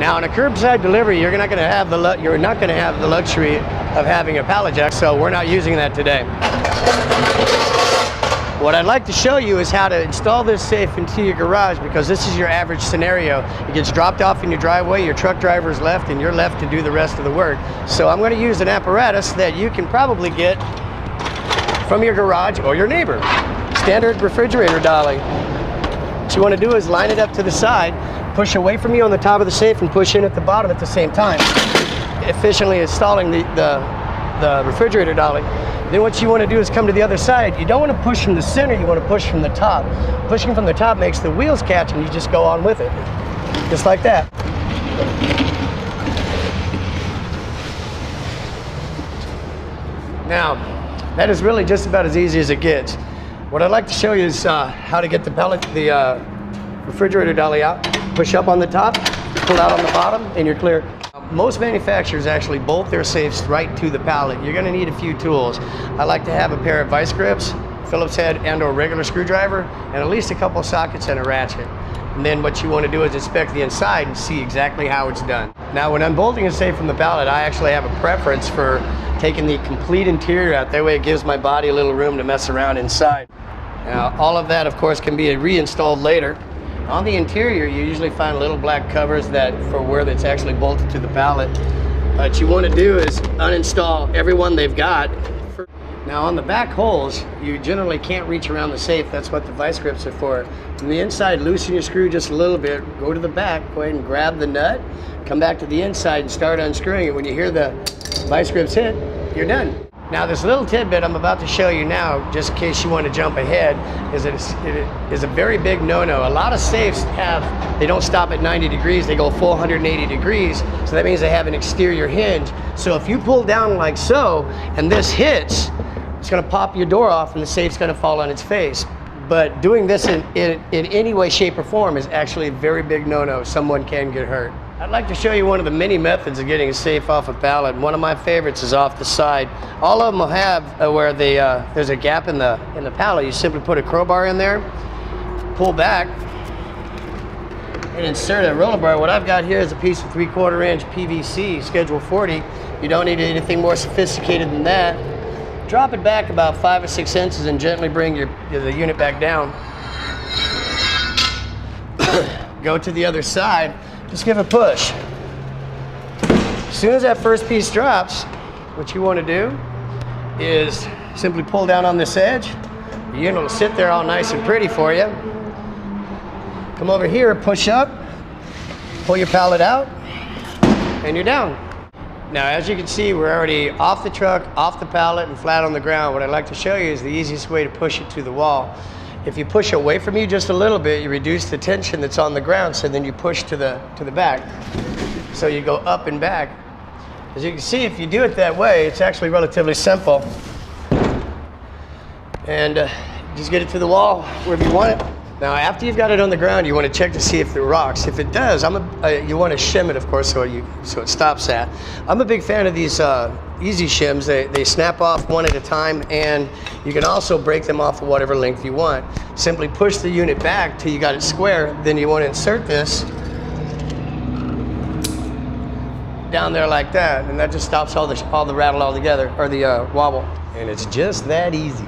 Now, on a curbside delivery, you're not going to have the luxury of having a pallet jack, so we're not using that today. What I'd like to show you is how to install this safe into your garage, because this is your average scenario. It gets dropped off in your driveway, your truck driver is left, and you're left to do the rest of the work. So I'm going to use an apparatus that you can probably get from your garage or your neighbor. Standard refrigerator dolly. What you want to do is line it up to the side, push away from you on the top of the safe, and push in at the bottom at the same time, efficiently installing the refrigerator dolly. Then what you want to do is come to the other side. You don't want to push from the center, you want to push from the top. Pushing from the top makes the wheels catch and you just go on with it. Just like that. Now, that is really just about as easy as it gets. What I'd like to show you is how to get the refrigerator dolly out. Push up on the top, pull out on the bottom, and you're clear. Most manufacturers actually bolt their safes right to the pallet. You're going to need a few tools. I like to have a pair of vice grips, Phillips head and or regular screwdriver, and at least a couple of sockets and a ratchet. And then what you want to do is inspect the inside and see exactly how it's done. Now, when unbolting a safe from the pallet, I actually have a preference for taking the complete interior out. That way it gives my body a little room to mess around inside. Now, all of that, of course, can be reinstalled later. On the interior, you usually find little black covers that for where it's actually bolted to the pallet. What you want to do is uninstall every one they've got. Now, on the back holes, you generally can't reach around the safe. That's what the vice grips are for. From the inside, loosen your screw just a little bit, go to the back, go ahead and grab the nut, come back to the inside and start unscrewing it. When you hear the vice grips hit, you're done. Now, this little tidbit I'm about to show you now, just in case you want to jump ahead, is it is a very big no-no. A lot of safes they don't stop at 90 degrees, they go full 180 degrees. So that means they have an exterior hinge. So if you pull down like so, and this hits, it's gonna pop your door off and the safe's gonna fall on its face. But doing this in any way, shape, or form is actually a very big no-no. Someone can get hurt. I'd like to show you one of the many methods of getting a safe off a pallet. One of my favorites is off the side. All of them will have where there's a gap in the pallet. You simply put a crowbar in there, pull back, and insert a roller bar. What I've got here is a piece of 3/4 inch PVC, Schedule 40. You don't need anything more sophisticated than that. Drop it back about 5 or 6 inches and gently bring the unit back down. Go to the other side. Just give a push. As soon as that first piece drops, what you want to do is simply pull down on this edge. The unit will sit there all nice and pretty for you. Come over here, push up, pull your pallet out, and you're down. Now, as you can see, we're already off the truck, off the pallet, and flat on the ground. What I'd like to show you is the easiest way to push it to the wall. If you push away from you just a little bit, you reduce the tension that's on the ground, so then you push to the back. So you go up and back. As you can see, if you do it that way, it's actually relatively simple. And just get it to the wall wherever you want it. Now, after you've got it on the ground, you want to check to see if it rocks. If it does, you want to shim it, of course, so it stops that. I'm a big fan of these easy shims. They snap off one at a time, and you can also break them off of whatever length you want. Simply push the unit back till you got it square. Then you want to insert this down there like that, and that just stops all the rattle altogether, or the wobble. And it's just that easy.